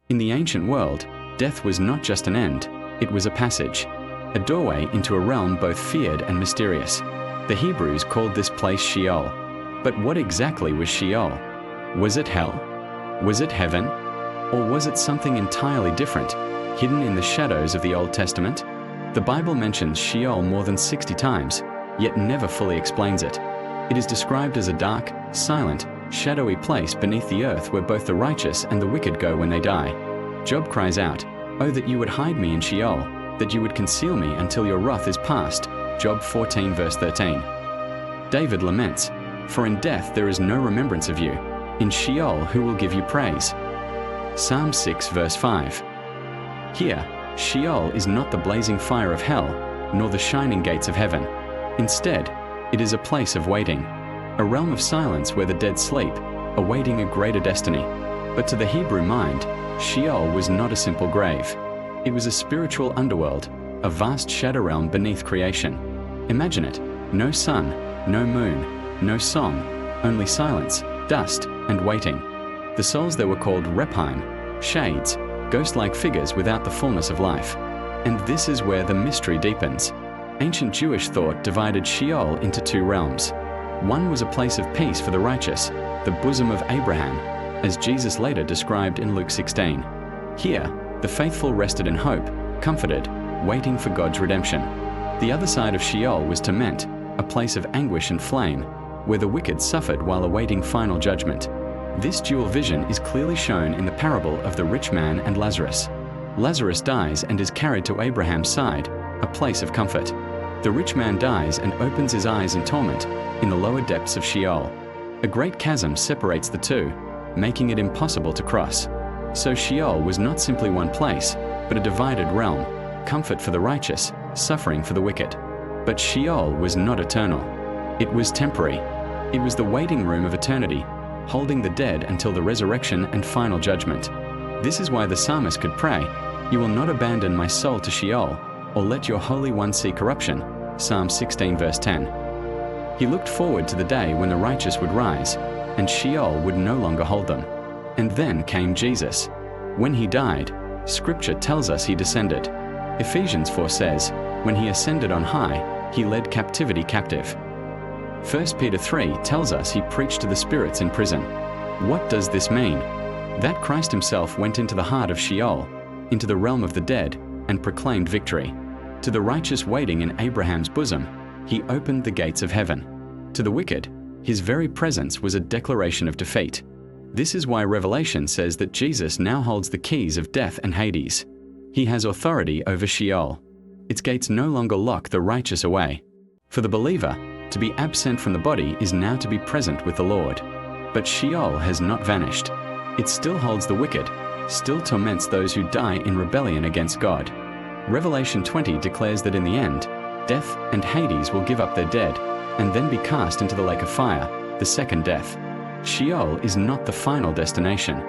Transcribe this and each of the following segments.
In the ancient world, death was not just an end, it was a passage, a doorway into a realm both feared and mysterious. The Hebrews called this place Sheol. But what exactly was Sheol? Was it hell? Was it heaven? Or was it something entirely different, hidden in the shadows of the Old Testament? The Bible mentions Sheol more than 60 times, yet never fully explains it. It is described as a dark, silent, shadowy place beneath the earth where both the righteous and the wicked go when they die. Job cries out, "Oh, that you would hide me in Sheol, that you would conceal me until your wrath is past." Job 14 verse 13. David laments, "For in death there is no remembrance of you. In Sheol who will give you praise?" Psalm 6 verse 5. Here, Sheol is not the blazing fire of hell, nor the shining gates of heaven. Instead, it is a place of waiting, a realm of silence where the dead sleep, awaiting a greater destiny. But to the Hebrew mind, Sheol was not a simple grave. It was a spiritual underworld, a vast shadow realm beneath creation. Imagine it, no sun, no moon, no song, only silence, dust, and waiting. The souls there were called Rephaim, shades, ghost-like figures without the fullness of life. And this is where the mystery deepens. Ancient Jewish thought divided Sheol into two realms. One was a place of peace for the righteous, the bosom of Abraham, as Jesus later described in Luke 16. Here, the faithful rested in hope, comforted, waiting for God's redemption. The other side of Sheol was torment, a place of anguish and flame, where the wicked suffered while awaiting final judgment. This dual vision is clearly shown in the parable of the rich man and Lazarus. Lazarus dies and is carried to Abraham's side, a place of comfort. The rich man dies and opens his eyes in torment, in the lower depths of Sheol. A great chasm separates the two, making it impossible to cross. So Sheol was not simply one place, but a divided realm, comfort for the righteous, suffering for the wicked. But Sheol was not eternal. It was temporary. It was the waiting room of eternity, holding the dead until the resurrection and final judgment. This is why the psalmist could pray, "You will not abandon my soul to Sheol, or let your Holy One see corruption." Psalm 16 verse 10. He looked forward to the day when the righteous would rise, and Sheol would no longer hold them. And then came Jesus. When he died, Scripture tells us he descended. Ephesians 4 says, when he ascended on high, he led captivity captive. 1 Peter 3 tells us he preached to the spirits in prison. What does this mean? That Christ himself went into the heart of Sheol, into the realm of the dead, and proclaimed victory. To the righteous waiting in Abraham's bosom, he opened the gates of heaven. To the wicked, his very presence was a declaration of defeat. This is why Revelation says that Jesus now holds the keys of death and Hades. He has authority over Sheol. Its gates no longer lock the righteous away. For the believer, to be absent from the body is now to be present with the Lord. But Sheol has not vanished. It still holds the wicked, still torments those who die in rebellion against God. Revelation 20 declares that in the end, death and Hades will give up their dead, and then be cast into the lake of fire, the second death. Sheol is not the final destination.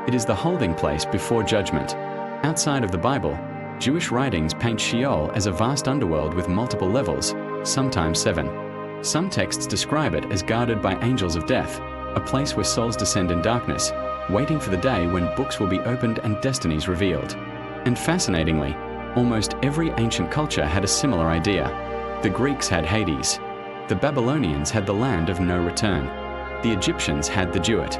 It is the holding place before judgment. Outside of the Bible, Jewish writings paint Sheol as a vast underworld with multiple levels, sometimes 7. Some texts describe it as guarded by angels of death, a place where souls descend in darkness, waiting for the day when books will be opened and destinies revealed. And fascinatingly, almost every ancient culture had a similar idea. The Greeks had Hades. The Babylonians had the land of no return. The Egyptians had the Jewett.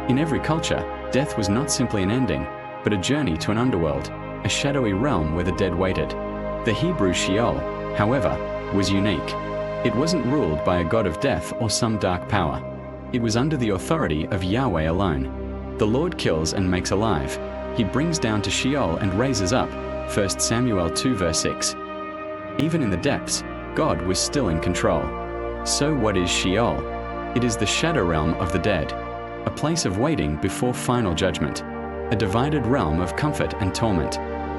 In every culture, death was not simply an ending, but a journey to an underworld, a shadowy realm where the dead waited. The Hebrew Sheol, however, was unique. It wasn't ruled by a god of death or some dark power. It was under the authority of Yahweh alone. The Lord kills and makes alive. He brings down to Sheol and raises up, 1 Samuel 2 verse 6. Even in the depths, God was still in control. So what is Sheol? It is the shadow realm of the dead, a place of waiting before final judgment, a divided realm of comfort and torment,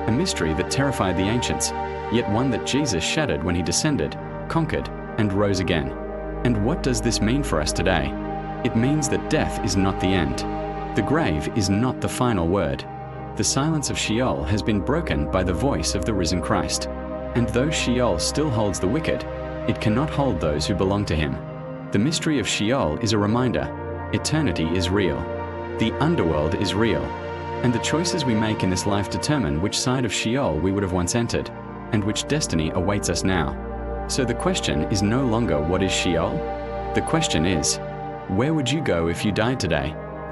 a mystery that terrified the ancients, yet one that Jesus shattered when he descended, conquered, and rose again. And what does this mean for us today? It means that death is not the end. The grave is not the final word. The silence of Sheol has been broken by the voice of the risen Christ. And though Sheol still holds the wicked, it cannot hold those who belong to him. The mystery of Sheol is a reminder. Eternity is real. The underworld is real. And the choices we make in this life determine which side of Sheol we would have once entered, and which destiny awaits us now. So the question is no longer what is Sheol? The question is, where would you go if you died today?